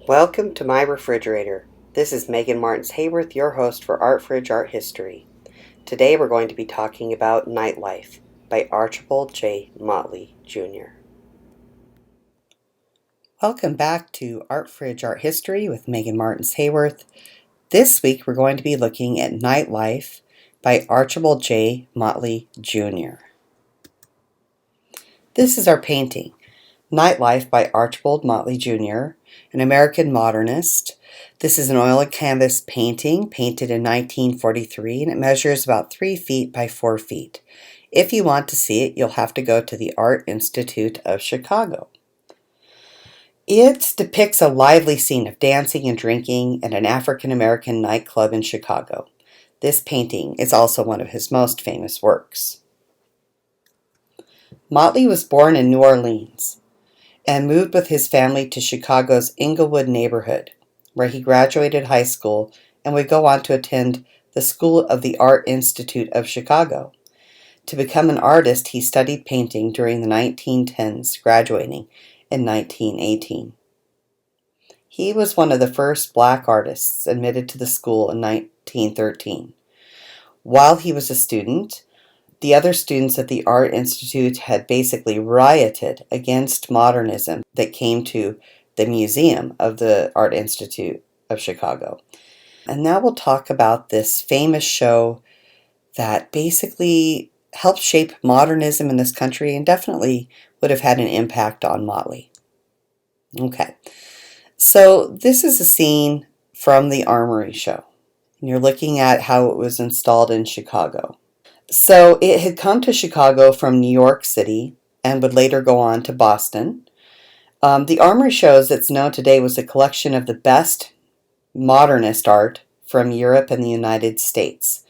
Welcome to my refrigerator. This is Megan Martins Hayworth, your host for Art Fridge Art History. Today we're going to be talking about Nightlife by Archibald J. Motley, Jr. Welcome back to Art Fridge Art History with Megan Martins Hayworth. This week we're going to be looking at Nightlife by Archibald J. Motley, Jr. This is our painting. Nightlife by Archibald Motley Jr., an American modernist. This is an oil and canvas painting, painted in 1943, and it measures about 3 feet by 4 feet. If you want to see it, you'll have to go to the Art Institute of Chicago. It depicts a lively scene of dancing and drinking at an African-American nightclub in Chicago. This painting is also one of his most famous works. Motley was born in New Orleans and moved with his family to Chicago's Inglewood neighborhood, where he graduated high school and would go on to attend the School of the Art Institute of Chicago. To become an artist, he studied painting during the 1910s, graduating in 1918. He was one of the first black artists admitted to the school in 1913. While he was a student, the other students at the Art Institute had basically rioted against modernism that came to the museum of the Art Institute of Chicago. And now we'll talk about this famous show that basically helped shape modernism in this country and definitely would have had an impact on Motley. Okay, so this is a scene from the Armory show. And you're looking at how it was installed in Chicago. So it had come to Chicago from New York City and would later go on to Boston. The Armory Show, as it's known today, was a collection of the best modernist art from Europe and the United States.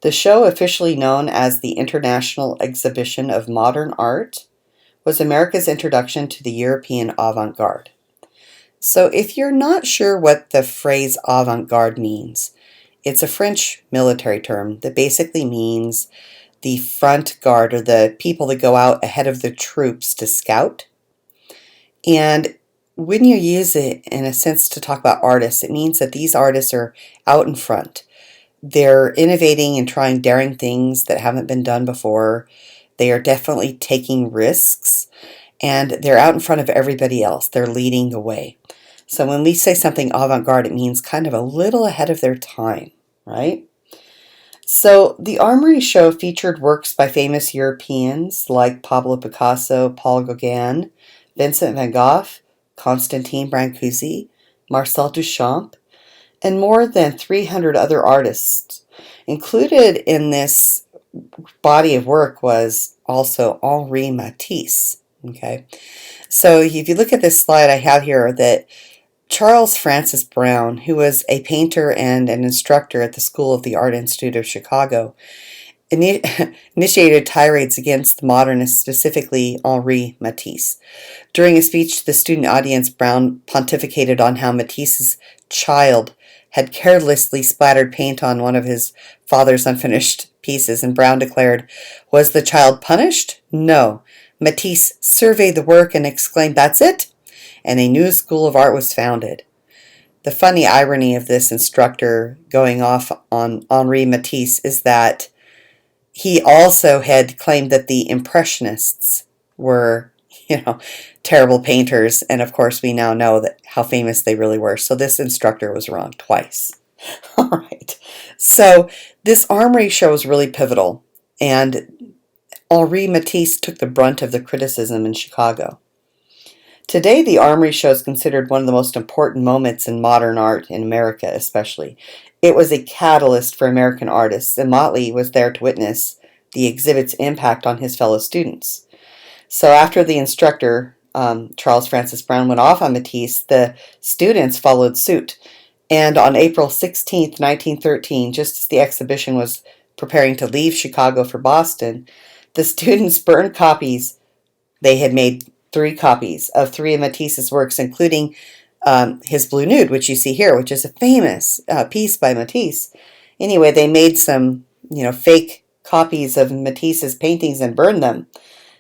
The show, officially known as the International Exhibition of Modern Art, was America's introduction to the European avant-garde. So if you're not sure what the phrase avant-garde means, it's a French military term that basically means the front guard, or the people that go out ahead of the troops to scout. And when you use it in a sense to talk about artists, it means that these artists are out in front. They're innovating and trying daring things that haven't been done before. They are definitely taking risks, and they're out in front of everybody else. They're leading the way. So when we say something avant-garde, it means kind of a little ahead of their time, right? So the Armory Show featured works by famous Europeans like Pablo Picasso, Paul Gauguin, Vincent van Gogh, Constantine Brancusi, Marcel Duchamp, and more than 300 other artists. Included in this body of work was also Henri Matisse. Okay, so if you look at this slide I have here, that Charles Francis Brown, who was a painter and an instructor at the School of the Art Institute of Chicago, initiated tirades against the modernists, specifically Henri Matisse. During a speech to the student audience, Brown pontificated on how Matisse's child had carelessly splattered paint on one of his father's unfinished pieces, and Brown declared, "Was the child punished? No." Matisse surveyed the work and exclaimed, "That's it?" And a new school of art was founded. The funny irony of this instructor going off on Henri Matisse is that he also had claimed that the Impressionists were, terrible painters, and of course we now know that how famous they really were. So this instructor was wrong twice. All right. So this Armory Show was really pivotal, and Henri Matisse took the brunt of the criticism in Chicago. Today, the Armory Show is considered one of the most important moments in modern art in America, especially. It was a catalyst for American artists, and Motley was there to witness the exhibit's impact on his fellow students. So after the instructor, Charles Francis Brown, went off on Matisse, the students followed suit. And on April 16, 1913, just as the exhibition was preparing to leave Chicago for Boston, the students burned copies. They had made 3 copies of 3 of Matisse's works, including his Blue Nude, which you see here, which is a famous piece by Matisse. Anyway, they made some, fake copies of Matisse's paintings and burned them.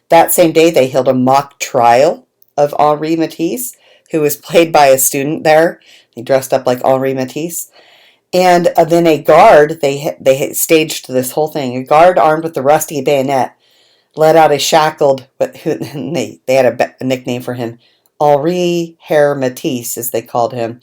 That same day, they held a mock trial of Henri Matisse who was played by a student there. He dressed up like Henri Matisse. And then a guard, they staged this whole thing. A guard armed with a rusty bayonet led out a shackled, but they had a nickname for him, Henri Herr Matisse, as they called him,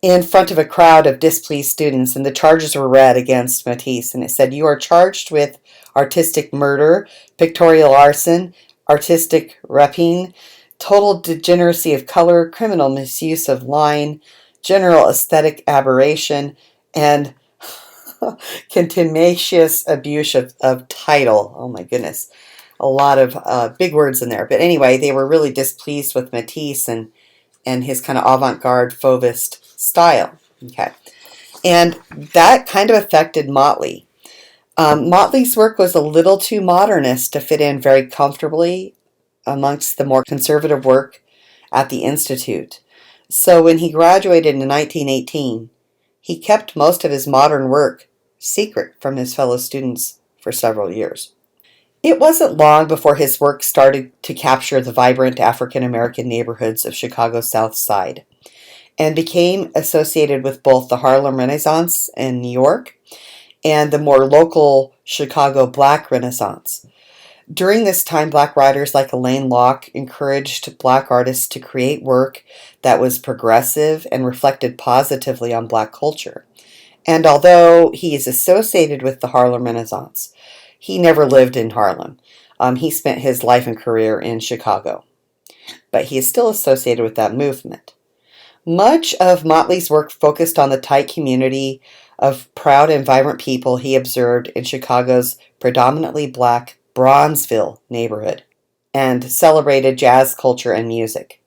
in front of a crowd of displeased students, and the charges were read against Matisse. And it said, "You are charged with artistic murder, pictorial arson, artistic rapine, total degeneracy of color, criminal misuse of line, general aesthetic aberration, and contumacious abuse of title." Oh my goodness. A lot of big words in there. But anyway, they were really displeased with Matisse and his kind of avant-garde Fauvist style. Okay. And that kind of affected Motley. Motley's work was a little too modernist to fit in very comfortably amongst the more conservative work at the Institute. So when he graduated in 1918, he kept most of his modern work secret from his fellow students for several years. It wasn't long before his work started to capture the vibrant African American neighborhoods of Chicago's South Side and became associated with both the Harlem Renaissance in New York and the more local Chicago Black Renaissance. During this time, Black writers like Elaine Locke encouraged Black artists to create work that was progressive and reflected positively on Black culture. And although he is associated with the Harlem Renaissance, he never lived in Harlem. He spent his life and career in Chicago. But he is still associated with that movement. Much of Motley's work focused on the tight community of proud and vibrant people he observed in Chicago's predominantly Black Bronzeville neighborhood and celebrated jazz culture and music.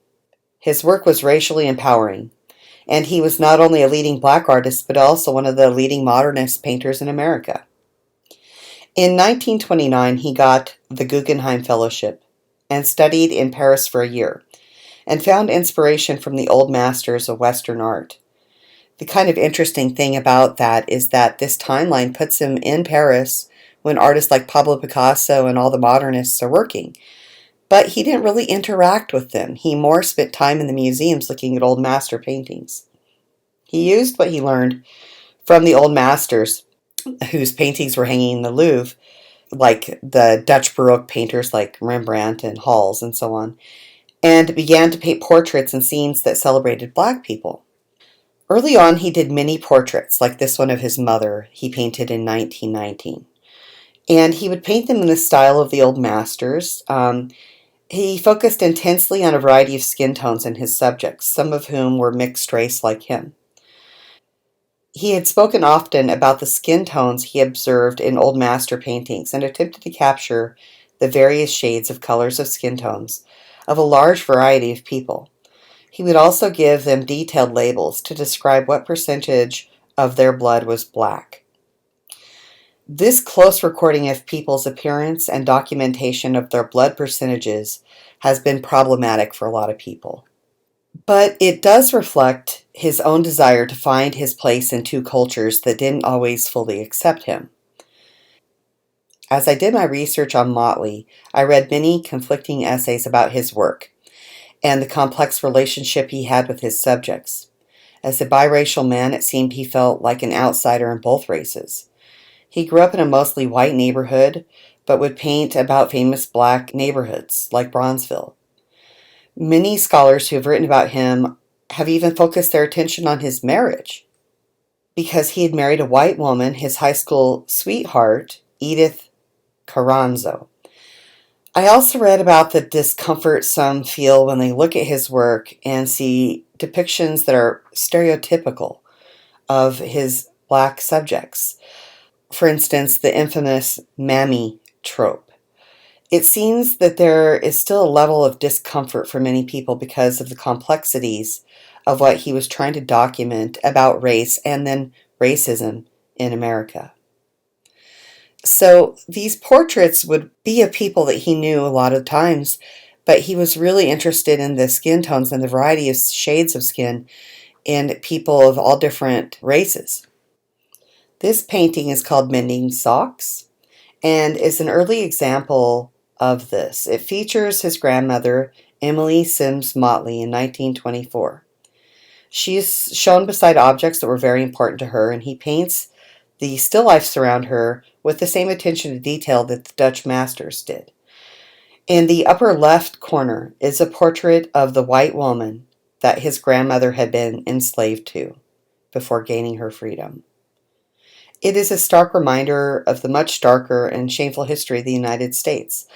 His work was racially empowering, and he was not only a leading Black artist but also one of the leading modernist painters in America. In 1929, he got the Guggenheim Fellowship and studied in Paris for a year and found inspiration from the old masters of Western art. The kind of interesting thing about that is that this timeline puts him in Paris when artists like Pablo Picasso and all the modernists are working. But he didn't really interact with them. He more spent time in the museums looking at old master paintings. He used what he learned from the old masters whose paintings were hanging in the Louvre, like the Dutch Baroque painters like Rembrandt and Hals and so on, and began to paint portraits and scenes that celebrated Black people. Early on, he did many portraits, like this one of his mother he painted in 1919. And he would paint them in the style of the old masters. He focused intensely on a variety of skin tones in his subjects, some of whom were mixed race like him. He had spoken often about the skin tones he observed in old master paintings and attempted to capture the various shades of colors of skin tones of a large variety of people. He would also give them detailed labels to describe what percentage of their blood was Black. This close recording of people's appearance and documentation of their blood percentages has been problematic for a lot of people. But it does reflect his own desire to find his place in two cultures that didn't always fully accept him. As I did my research on Motley, I read many conflicting essays about his work and the complex relationship he had with his subjects. As a biracial man, it seemed he felt like an outsider in both races. He grew up in a mostly white neighborhood, but would paint about famous Black neighborhoods like Bronzeville. Many scholars who have written about him have even focused their attention on his marriage, because he had married a white woman, his high school sweetheart, Edith Carranzo. I also read about the discomfort some feel when they look at his work and see depictions that are stereotypical of his Black subjects. For instance, the infamous mammy trope. It seems that there is still a level of discomfort for many people because of the complexities of what he was trying to document about race and then racism in America. So these portraits would be of people that he knew a lot of times, but he was really interested in the skin tones and the variety of shades of skin in people of all different races. This painting is called Mending Socks and is an early example of this. It features his grandmother Emily Sims Motley in 1924. She is shown beside objects that were very important to her, and he paints the still lifes around her with the same attention to detail that the Dutch masters did. In the upper left corner is a portrait of the white woman that his grandmother had been enslaved to before gaining her freedom. It is a stark reminder of the much darker and shameful history of the United States,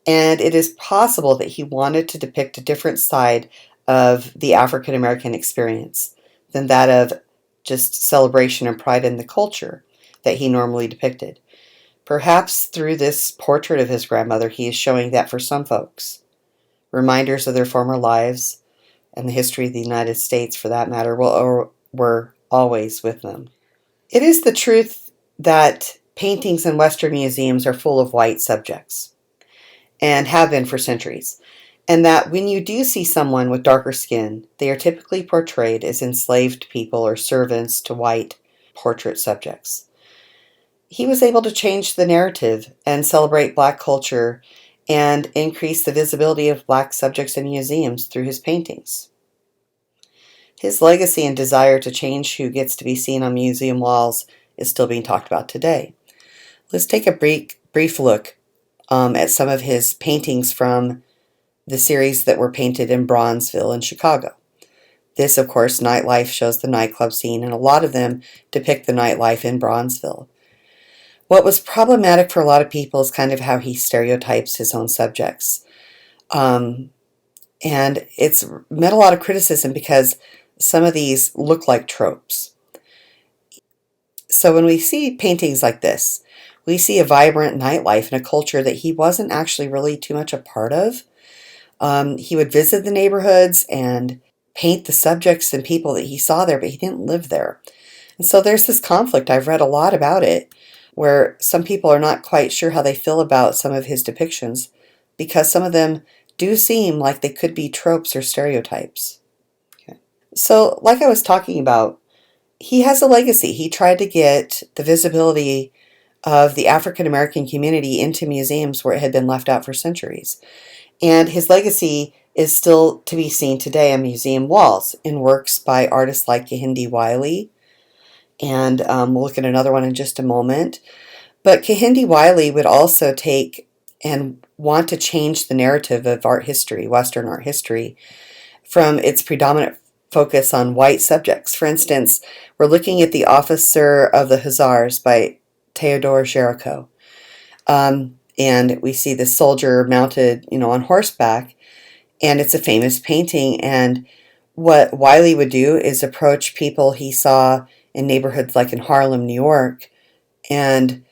and it is possible that he wanted to depict a different side of the African American experience than that of just celebration and pride in the culture that he normally depicted. Perhaps through this portrait of his grandmother, he is showing that for some folks, reminders of their former lives and the history of the United States, for that matter, were always with them. It is the truth that paintings in Western museums are full of white subjects, and have been for centuries, and that when you do see someone with darker skin, they are typically portrayed as enslaved people or servants to white portrait subjects. He was able to change the narrative and celebrate Black culture and increase the visibility of Black subjects in museums through his paintings. His legacy and desire to change who gets to be seen on museum walls is still being talked about today. Let's take a brief look at some of his paintings from the series that were painted in Bronzeville in Chicago. This, of course, Nightlife, shows the nightclub scene, and a lot of them depict the nightlife in Bronzeville. What was problematic for a lot of people is kind of how he stereotypes his own subjects. And it's met a lot of criticism because some of these look like tropes. So when we see paintings like this, we see a vibrant nightlife in a culture that he wasn't actually really too much a part of. He would visit the neighborhoods and paint the subjects and people that he saw there, but he didn't live there. And so there's this conflict. I've read a lot about it, where some people are not quite sure how they feel about some of his depictions, because some of them do seem like they could be tropes or stereotypes. Okay. So, like I was talking about, he has a legacy. He tried to get the visibility of the African American community into museums where it had been left out for centuries. And his legacy is still to be seen today on museum walls in works by artists like Kehinde Wiley. And we'll look at another one in just a moment. But Kehinde Wiley would also take and want to change the narrative of art history, Western art history, from its predominant focus on white subjects. For instance, we're looking at The Officer of the Hussars by Theodore Géricault. And we see the soldier mounted, on horseback, and it's a famous painting. And what Wiley would do is approach people he saw in neighborhoods like in Harlem, New York, and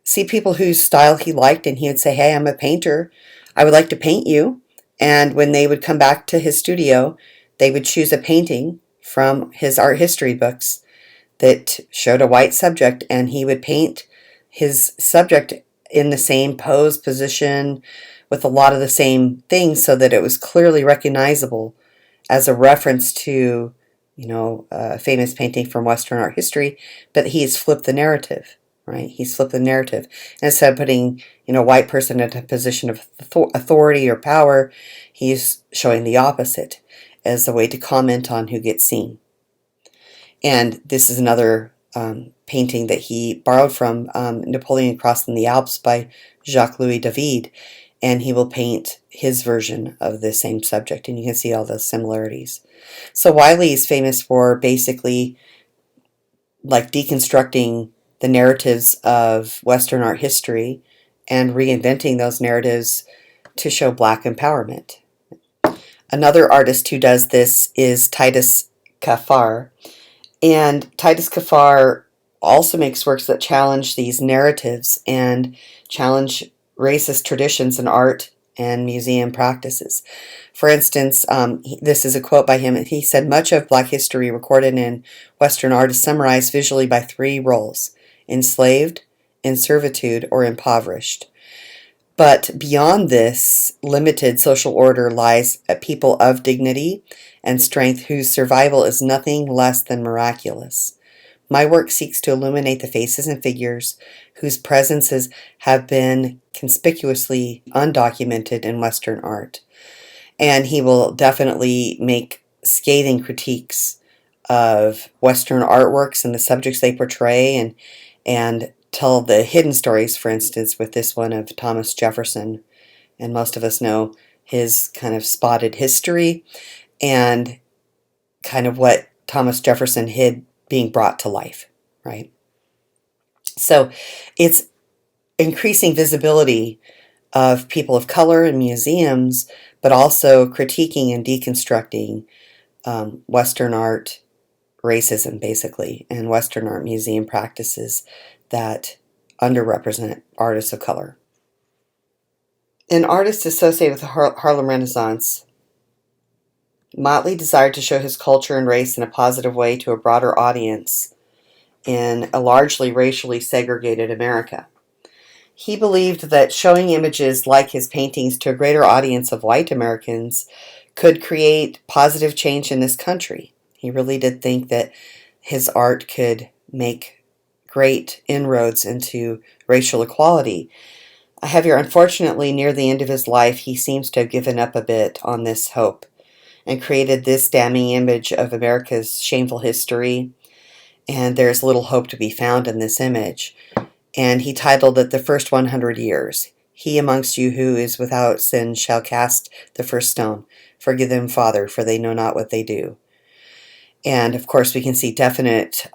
see people whose style he liked, and he would say, "Hey, I'm a painter. I would like to paint you." And when they would come back to his studio, they would choose a painting from his art history books that showed a white subject, and he would paint his subject in the same pose, position, with a lot of the same things, so that it was clearly recognizable as a reference to a famous painting from Western art history, but he's flipped the narrative, right? He's flipped the narrative. And instead of putting, a white person in a position of authority or power, he's showing the opposite as a way to comment on who gets seen. And this is another painting that he borrowed from Napoleon Crossing the Alps by Jacques-Louis David, and he will paint his version of the same subject, and you can see all those similarities. So Wiley is famous for basically like deconstructing the narratives of Western art history and reinventing those narratives to show Black empowerment. Another artist who does this is Titus Kaphar, and Titus Kaphar also makes works that challenge these narratives and challenge racist traditions in art and museum practices. For instance, this is a quote by him. He said, "Much of Black history recorded in Western art is summarized visually by three roles: enslaved, in servitude, or impoverished. But beyond this limited social order lies a people of dignity and strength whose survival is nothing less than miraculous. My work seeks to illuminate the faces and figures whose presences have been conspicuously undocumented in Western art." And he will definitely make scathing critiques of Western artworks and the subjects they portray, and tell the hidden stories, for instance, with this one of Thomas Jefferson. And most of us know his kind of spotted history and kind of what Thomas Jefferson hid being brought to life, right? So it's increasing visibility of people of color in museums, but also critiquing and deconstructing Western art racism, basically, and Western art museum practices that underrepresent artists of color. An artist associated with the Harlem Renaissance, Motley desired to show his culture and race in a positive way to a broader audience in a largely racially segregated America. He believed that showing images like his paintings to a greater audience of white Americans could create positive change in this country. He really did think that his art could make great inroads into racial equality. However, unfortunately, near the end of his life, he seems to have given up a bit on this hope and created this damning image of America's shameful history, and there's little hope to be found in this image. And he titled it The First 100 Years. He amongst you who is without sin shall cast the first stone. Forgive them, Father, for they know not what they do. And of course, we can see definite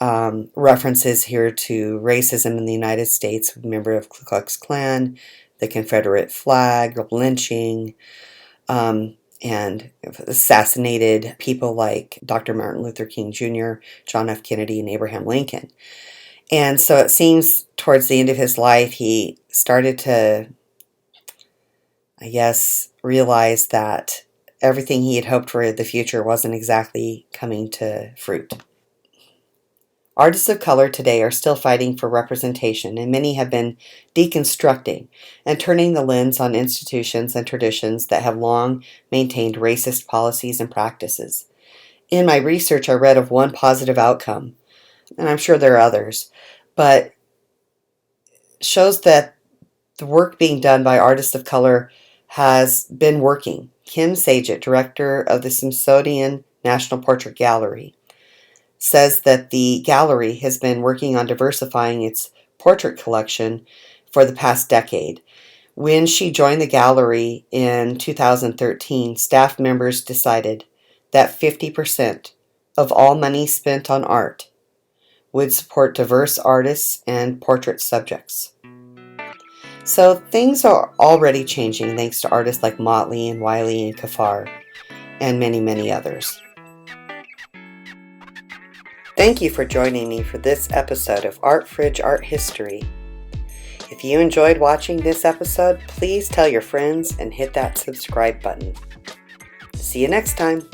references here to racism in the United States, member of Ku Klux Klan, the Confederate flag, lynching, and assassinated people like Dr. Martin Luther King Jr., John F. Kennedy, and Abraham Lincoln. And so it seems towards the end of his life, he started to, I guess, realize that everything he had hoped for the future wasn't exactly coming to fruit. Artists of color today are still fighting for representation, and many have been deconstructing and turning the lens on institutions and traditions that have long maintained racist policies and practices. In my research, I read of one positive outcome, and I'm sure there are others, but shows that the work being done by artists of color has been working. Kim Saget, director of the Smithsonian National Portrait Gallery, says that the gallery has been working on diversifying its portrait collection for the past decade. When she joined the gallery in 2013, staff members decided that 50% of all money spent on art would support diverse artists and portrait subjects. So things are already changing thanks to artists like Motley and Wiley and Kafar and many, many others. Thank you for joining me for this episode of Art Fridge Art History. If you enjoyed watching this episode, please tell your friends and hit that subscribe button. See you next time.